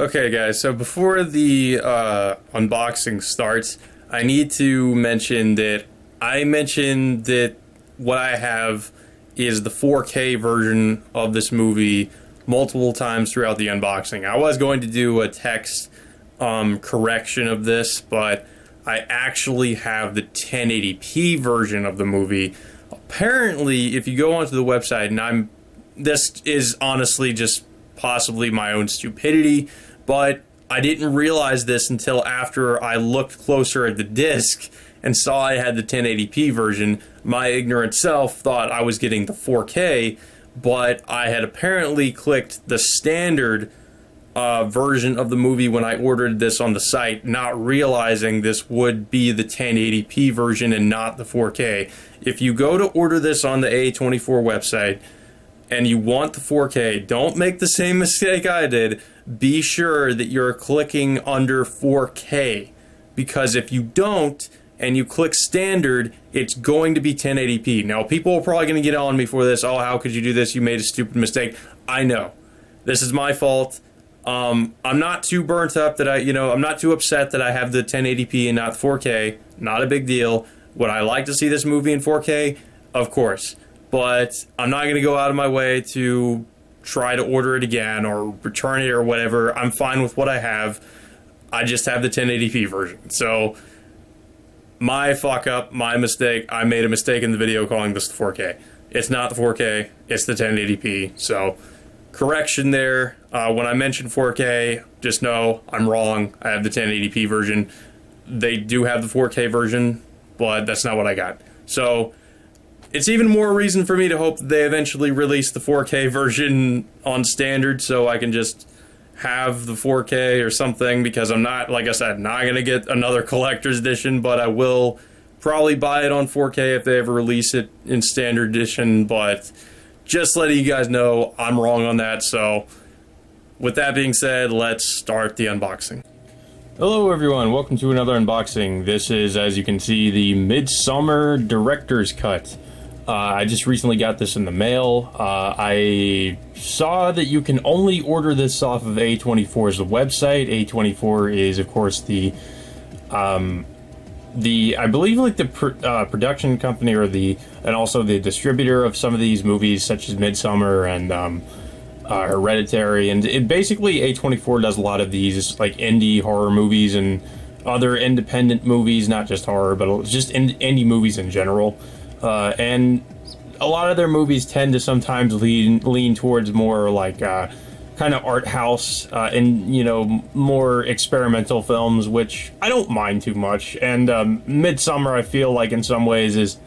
Okay, guys, so before the unboxing starts, I need to mention that I mentioned that what I have is the 4K version of this movie multiple times throughout the unboxing. I was going to do a text correction of this, but I actually have the 1080p version of the movie. Apparently, if you go onto the website, and this is honestly just possibly my own stupidity, but I didn't realize this until after I looked closer at the disc and saw I had the 1080p version. My ignorant self thought I was getting the 4K, but I had apparently clicked the standard version of the movie when I ordered this on the site, not realizing this would be the 1080p version and not the 4K. If you go to order this on the A24 website and you want the 4K, don't make the same mistake I did. Be sure that you're clicking under 4K, because if you don't and you click standard, it's going to be 1080p. Now, people are probably going to get on me for this. Oh, how could you do this? You made a stupid mistake. I know. This is my fault. I'm not too burnt up that I'm not too upset that I have the 1080p and not 4K. Not a big deal. Would I like to see this movie in 4K? Of course. But I'm not going to go out of my way to try to order it again or return it or whatever. I'm fine with what I have. I just have the 1080p version. So, my fuck up, my mistake. I made a mistake in the video calling this the 4K. It's not the 4K, it's the 1080p. So, correction there. When I mentioned 4K, just know I'm wrong. I have the 1080p version. They do have the 4K version, but that's not what I got. So, it's even more reason for me to hope that they eventually release the 4K version on standard so I can just have the 4K or something, because I'm not, like I said, not going to get another collector's edition, but I will probably buy it on 4K if they ever release it in standard edition. But just letting you guys know I'm wrong on that. So with that being said, let's start the unboxing. Hello everyone, welcome to another unboxing. This is, as you can see, the Midsommar Director's Cut. I just recently got this in the mail. I saw that you can only order this off of A24's website. A24 is, of course, I believe, like the production company and also the distributor of some of these movies, such as Midsommar and Hereditary. And basically, A24 does a lot of these like indie horror movies and other independent movies, not just horror, but just indie movies in general. And a lot of their movies tend to sometimes lean towards more like kind of art house and more experimental films, which I don't mind too much. And Midsommar, I feel like in some ways is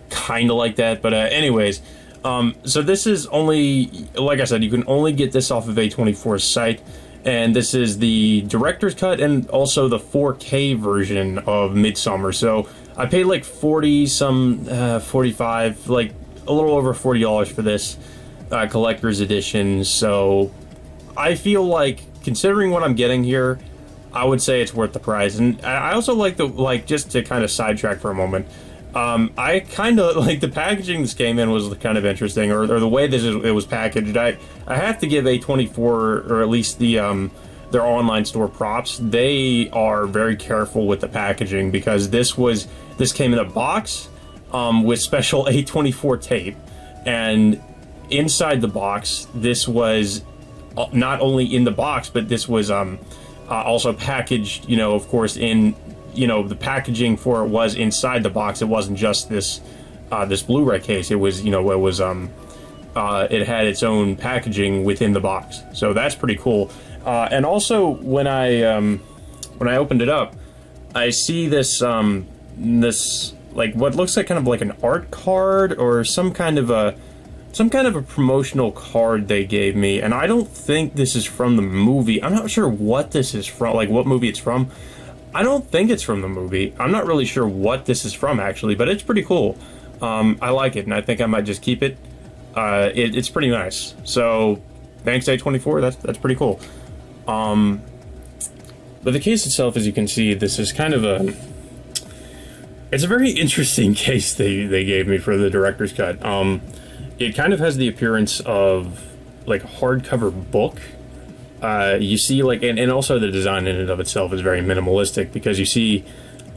kind of like that. But anyways, so this is only, like I said, you can only get this off of A24's site. And this is the director's cut and also the 4K version of Midsommar. So I paid like 45, like a little over $40 for this collector's edition. So I feel like, considering what I'm getting here, I would say it's worth the price. And I also like just to kind of sidetrack for a moment, I kind of like the packaging this came in was kind of interesting, or the way it was packaged. I have to give A24, or at least their online store, props. They are very careful with the packaging, because this came in a box with special A24 tape, and inside the box, this was not only in the box, but this was also packaged, of course, in the packaging for it was inside the box. It wasn't just this Blu-ray case. It was it had its own packaging within the box. So that's pretty cool. And also, when I opened it up, I see this like what looks like kind of like an art card or some kind of a promotional card they gave me, and I don't think this is from the movie. I'm not sure what this is from, like what movie it's from. I don't think it's from the movie. I'm not really sure what this is from, actually, but it's pretty cool. I like it, and I think I might just keep it. It's pretty nice. So, thanks A24, that's pretty cool. But the case itself, as you can see, this is kind of it's a very interesting case they gave me for the director's cut. It kind of has the appearance of like a hardcover book, you see like, and also the design in and of itself is very minimalistic, because you see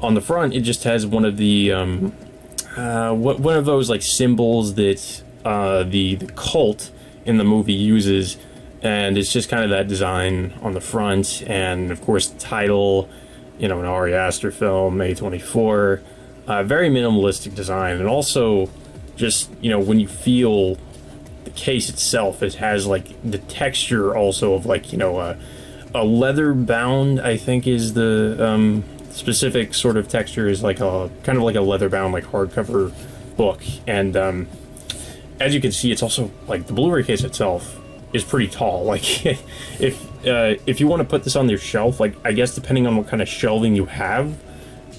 on the front it just has one of the one of those like symbols that the cult in the movie uses, and it's just kind of that design on the front, and of course the title, you know, an Ari Aster film, A24. Very minimalistic design, and also just, you know, when you feel the case itself, it has like the texture also of like, you know, a leather bound, I think is the specific sort of texture, is like a kind of like a leather bound like hardcover book. And as you can see, it's also like the Blu-ray case itself is pretty tall. Like if you want to put this on your shelf, like I guess depending on what kind of shelving you have,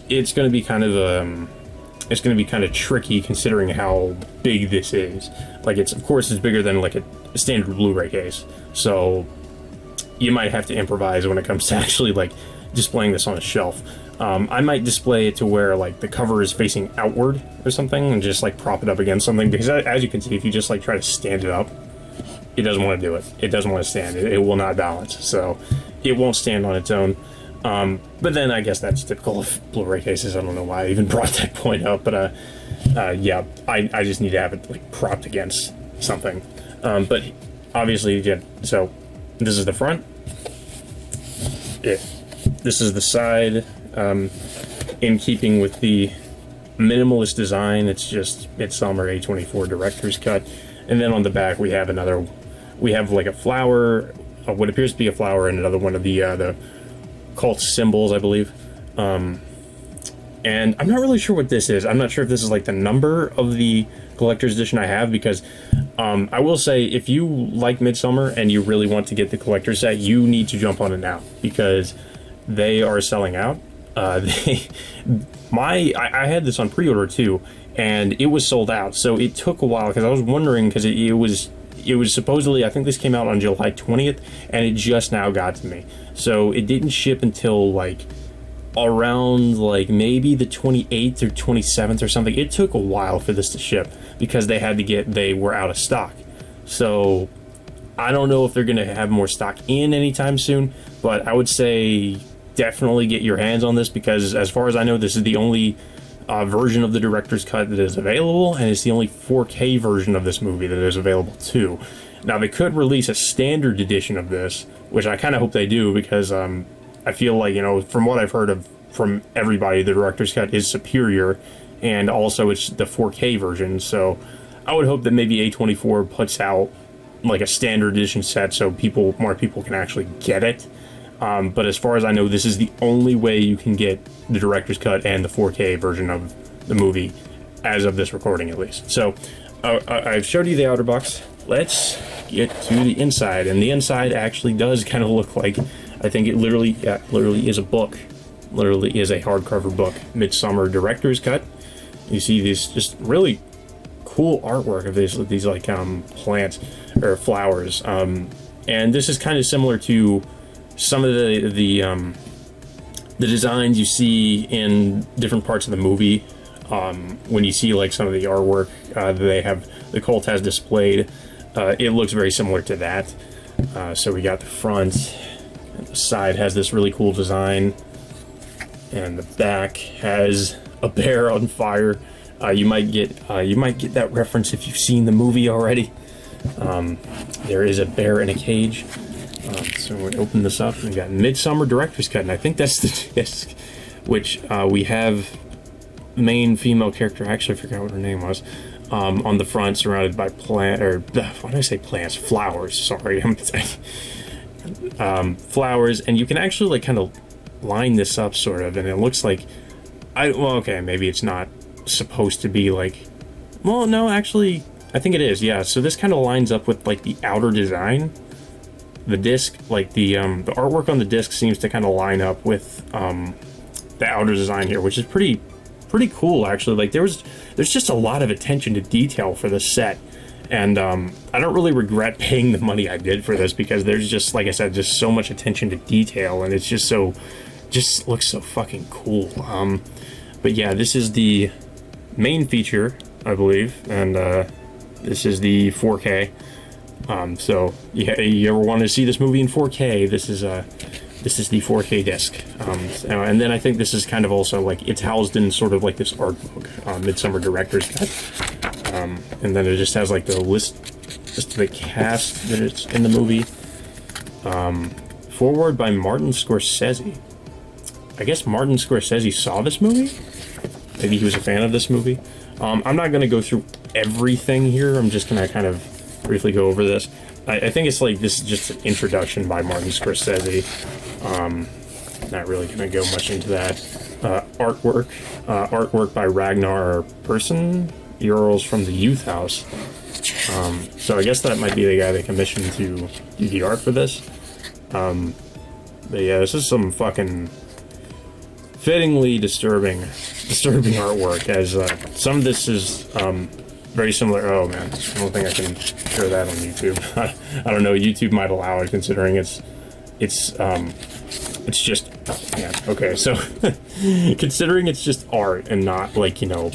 it's going to be kind of tricky considering how big this is. Like it's, of course, it's bigger than like a standard Blu-ray case, so you might have to improvise when it comes to actually like displaying this on a shelf. I might display it to where like the cover is facing outward or something, and just like prop it up against something, because as you can see, if you just like try to stand it up, it doesn't want to do it. It doesn't want to stand. It will not balance, so it won't stand on its own. But then I guess that's typical of Blu-ray cases. I don't know why I even brought that point up, but yeah, I just need to have it like propped against something. But obviously, yeah, so this is the front. This is the side. In keeping with the minimalist design, it's just Midsommar A24 director's cut. And then on the back we have like a flower, what appears to be a flower, and another one of the cult symbols, I believe. And I'm not really sure what this is. I'm not sure if this is like the number of the collector's edition I have, because I will say, if you like Midsommar and you really want to get the collector's set, you need to jump on it now, because they are selling out. I had this on pre-order too, and it was sold out, so it took a while, because I was wondering, because it was supposedly, I think this came out on July 20th, and it just now got to me. So it didn't ship until like around like maybe the 28th or 27th or something. It took a while for this to ship, because they were out of stock. So I don't know if they're going to have more stock in anytime soon, but I would say definitely get your hands on this, because as far as I know, this is the only version of the director's cut that is available, and it's the only 4K version of this movie that is available too. Now, they could release a standard edition of this, which I kind of hope they do, because I feel like, you know, from what I've heard from everybody, the director's cut is superior, and also it's the 4K version. So I would hope that maybe A24 puts out like a standard edition set, so more people can actually get it. But as far as I know, this is the only way you can get the director's cut and the 4K version of the movie, as of this recording at least. So I've showed you the outer box. Let's get to the inside, and the inside actually does kind of look like, I think it literally is a book. Literally is a hardcover book, Midsommar director's cut. You see these just really cool artwork of these like plants or flowers, and this is kind of similar to some of the designs you see in different parts of the movie. When you see like some of the artwork the cult has displayed, it looks very similar to that. So we got the front, and the side has this really cool design, and the back has a bear on fire. You might get that reference if you've seen the movie already. There is a bear in a cage. So we open this up, and we got Midsommar director's cut, and I think that's the disc, which we have the main female character, actually I forgot what her name was, on the front, surrounded by why did I say plants? Flowers, sorry. Flowers, and you can actually like kind of line this up sort of, and it looks like, okay, maybe it's not supposed to be like, well, no, actually, I think it is, yeah. So this kind of lines up with like the outer design. The disc, like the artwork on the disc seems to kind of line up with the outer design here, which is pretty cool actually. Like there's just a lot of attention to detail for this set, and I don't really regret paying the money I did for this, because there's just, like I said, just so much attention to detail, and it's just looks so fucking cool. But yeah, this is the main feature, I believe, and this is the 4K. So yeah, you ever want to see this movie in 4K? This is the 4K disc. And then I think this is kind of also like it's housed in sort of like this art book, Midsommar Director's Cut. And then it just has like the list, just the cast that it's in the movie. Foreword by Martin Scorsese. I guess Martin Scorsese saw this movie. Maybe he was a fan of this movie. I'm not going to go through everything here. I'm just going to kind of briefly go over this. I think it's like this is just an introduction by Martin Scorsese. Not really going to go much into that. Artwork by Ragnar Persson, Earls from the Youth House. So I guess that might be the guy they commissioned to do the art for this. But yeah, this is some fucking fittingly disturbing artwork, as some of this is very similar. Oh man, I don't think I can share that on YouTube. I don't know, YouTube might allow it considering it's just, oh, man, okay, so considering it's just art and not like, you know,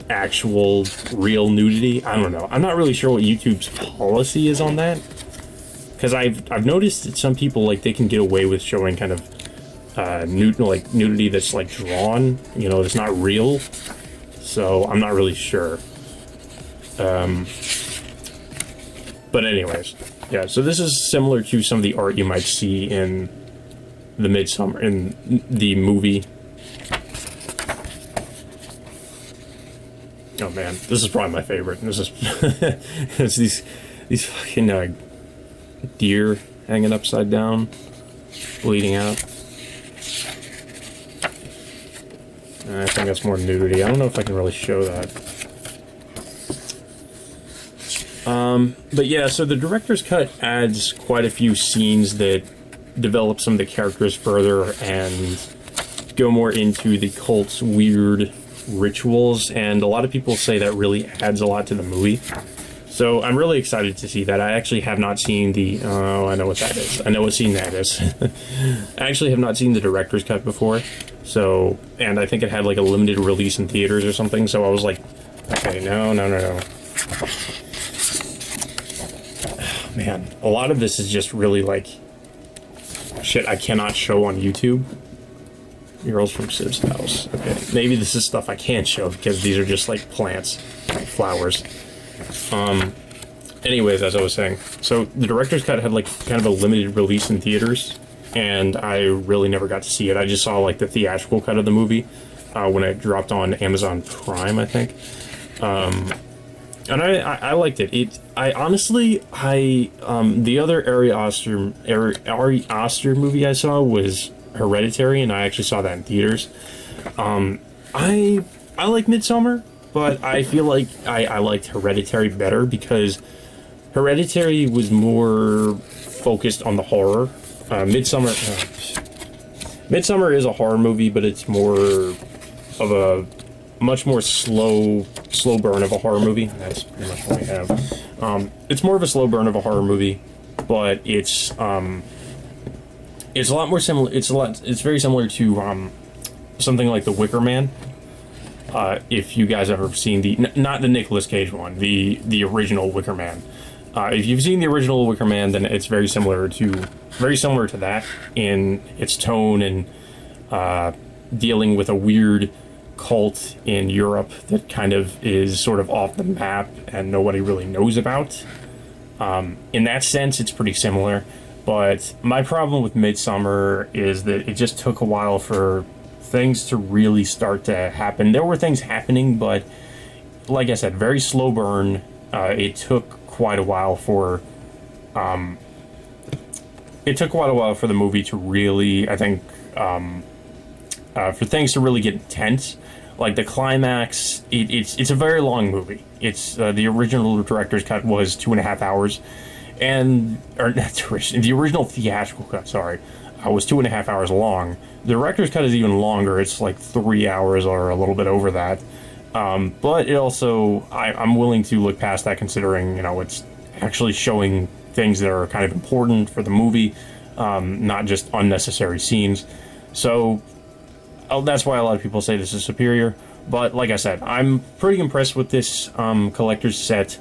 actual real nudity, I don't know. I'm not really sure what YouTube's policy is on that, because I've noticed that some people, like, they can get away with showing kind of nudity that's like drawn, you know, it's not real. So I'm not really sure. But anyways, yeah. So this is similar to some of the art you might see in the Midsommar, in the movie. Oh man, this is probably my favorite. This is it's these fucking deer hanging upside down, bleeding out. I think that's more nudity. I don't know if I can really show that. But yeah, so the director's cut adds quite a few scenes that develop some of the characters further and go more into the cult's weird rituals, and a lot of people say that really adds a lot to the movie. So I'm really excited to see that. I actually have not seen the... Oh, I know what that is. I know what scene that is. I actually have not seen the director's cut before. So, and I think it had like a limited release in theaters or something. So I was like, okay, no. Man, a lot of this is just really like shit I cannot show on YouTube. Girls from Sib's house. Okay, maybe this is stuff I can't show because these are just like plants, flowers. Anyways, as I was saying, so the director's cut had like kind of a limited release in theaters, and I really never got to see it. I just saw like the theatrical cut of the movie when it dropped on Amazon Prime, I think. And I liked it. I honestly, the other Ari Aster movie I saw was Hereditary, and I actually saw that in theaters. I like Midsommar, but I feel like I liked Hereditary better because Hereditary was more focused on the horror. Midsommar is a horror movie, but it's more of a much more slow burn of a horror movie. That's pretty much what we have. It's more of a slow burn of a horror movie, but it's a lot more similar. It's very similar to something like The Wicker Man. If you guys ever seen not the Nicolas Cage one, the original Wicker Man. If you've seen the original Wicker Man, then it's very similar to that in its tone and dealing with a weird cult in Europe that kind of is sort of off the map and nobody really knows about. In that sense, it's pretty similar. But my problem with Midsommar is that it just took a while for things to really start to happen. There were things happening, but like I said, very slow burn. It took quite a while for the movie to really, I think, for things to really get intense. Like the climax, it's a very long movie. It's the original director's cut was 2.5 hours, the original theatrical cut, was 2.5 hours long. The director's cut is even longer. It's like 3 hours or a little bit over that. But it also, I'm willing to look past that considering, it's actually showing things that are kind of important for the movie, not just unnecessary scenes. So that's why a lot of people say this is superior. But like I said, I'm pretty impressed with this collector's set.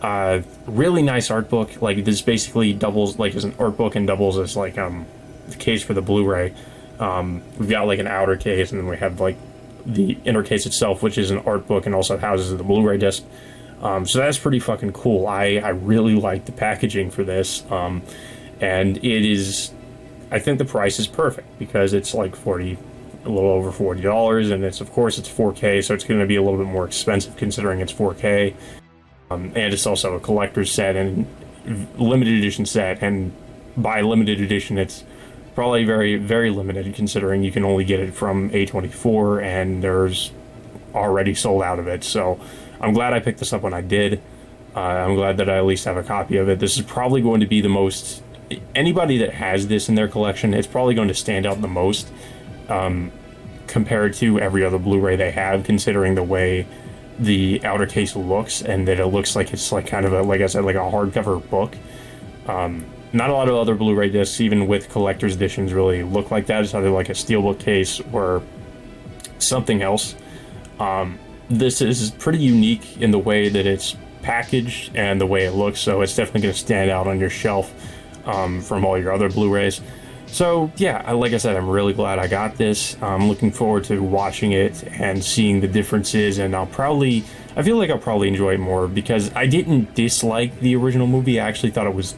Really nice art book. Like, this basically doubles like as an art book and doubles as like the case for the Blu-ray. We've got like an outer case, and then we have like the inner case itself, which is an art book and also houses the Blu-ray disc. So that's pretty fucking cool. I really like the packaging for this, and it is. I think the price is perfect because it's like a little over $40, and it's, of course, it's 4K, so it's going to be a little bit more expensive considering it's 4K, and it's also a collector's set and limited edition set, and by limited edition, it's probably very, very limited considering you can only get it from A24, and there's already sold out of it. So I'm glad I picked this up when I did. I'm glad that I at least have a copy of it. This is probably going to be the most. Anybody that has this in their collection, it's probably going to stand out the most compared to every other Blu-ray they have, considering the way the outer case looks, and that it looks like it's like kind of a, like I said, like a hardcover book. Not a lot of other Blu-ray discs, even with collector's editions, really look like that. It's either like a steelbook case or something else. This is pretty unique in the way that it's packaged and the way it looks, so it's definitely going to stand out on your shelf from all your other Blu-rays. So yeah, like I said, I'm really glad I got this. I'm looking forward to watching it and seeing the differences, and I feel like I'll probably enjoy it more because I didn't dislike the original movie. I actually thought it was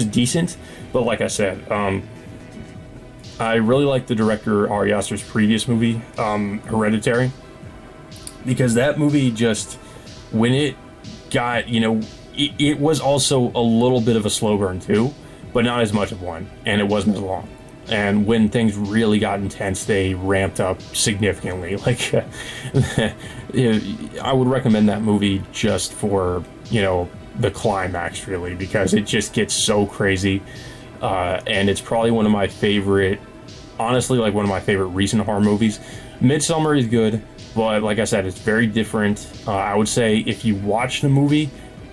decent, but like I said, I really like the director Ari Aster's previous movie, Hereditary, because that movie just, when it got, it was also a little bit of a slow burn too, but not as much of one, and it wasn't as long. And when things really got intense, they ramped up significantly. Like, I would recommend that movie just for, the climax, really, because it just gets so crazy. And it's probably one of my favorite, honestly, like one of my favorite recent horror movies. Midsommar is good, but like I said, it's very different. I would say if you watch the movie,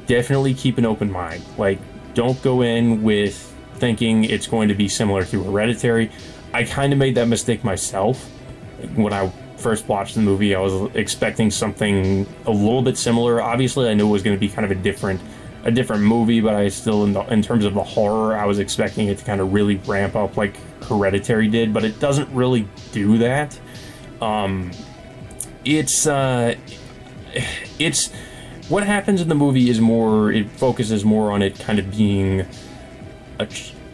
definitely keep an open mind. Like, don't go in with thinking it's going to be similar to Hereditary. I kind of made that mistake myself. When I first watched the movie, I was expecting something a little bit similar. Obviously, I knew it was going to be kind of a different movie, but I still, in terms of the horror, I was expecting it to kind of really ramp up like Hereditary did, but it doesn't really do that. It's what happens in the movie is more, it focuses more on it kind of being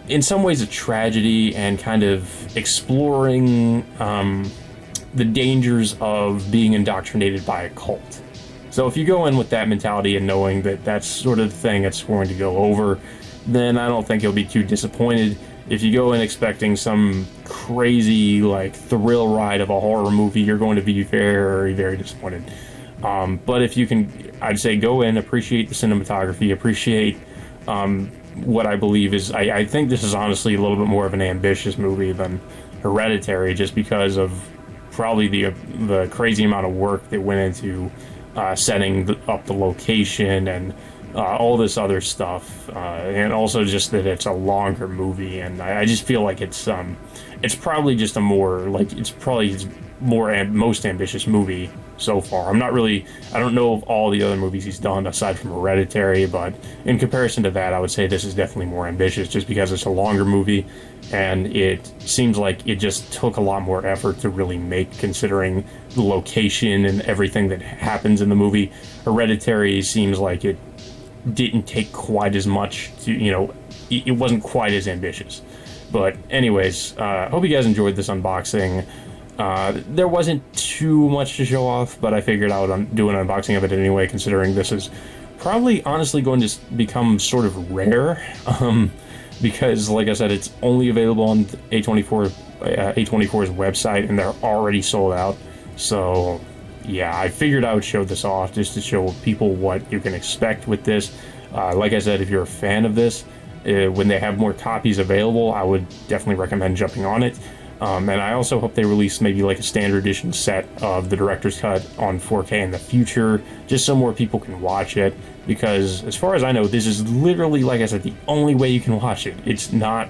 in some ways a tragedy, and kind of exploring the dangers of being indoctrinated by a cult. So if you go in with that mentality and knowing that that's sort of the thing that's going to go over, then I don't think you'll be too disappointed. If you go in expecting some crazy like thrill ride of a horror movie, you're going to be very, very disappointed. But if you can, I'd say go in, appreciate the cinematography, appreciate what I believe is, I think this is honestly a little bit more of an ambitious movie than Hereditary, just because of probably the crazy amount of work that went into setting up the location and all this other stuff, and also just that it's a longer movie, and I just feel like it's probably just a more, like, it's probably his most ambitious movie so far. I don't know of all the other movies he's done aside from Hereditary, but in comparison to that, I would say this is definitely more ambitious just because it's a longer movie, and it seems like it just took a lot more effort to really make, considering the location and everything that happens in the movie. Hereditary seems like it didn't take quite as much to, it wasn't quite as ambitious. But anyways, hope you guys enjoyed this unboxing. There wasn't too much to show off, but I figured I would do an unboxing of it anyway, considering this is probably honestly going to become sort of rare, because like I said, it's only available on A24's website, and they're already sold out. So yeah, I figured I would show this off just to show people what you can expect with this. Like I said, if you're a fan of this, when they have more copies available, I would definitely recommend jumping on it. And I also hope they release maybe like a standard edition set of the director's cut on 4K in the future, just so more people can watch it, because as far as I know, this is literally, like I said, the only way you can watch it. It's not,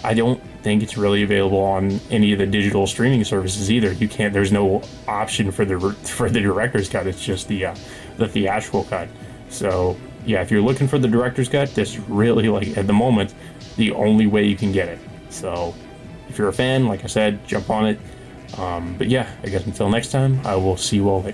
I don't think it's really available on any of the digital streaming services either. You can't, there's no option for the director's cut. It's just the theatrical cut. So yeah, if you're looking for the director's cut, this is really, like, at the moment, the only way you can get it. So if you're a fan, like I said, jump on it. But yeah, I guess until next time, I will see you all later.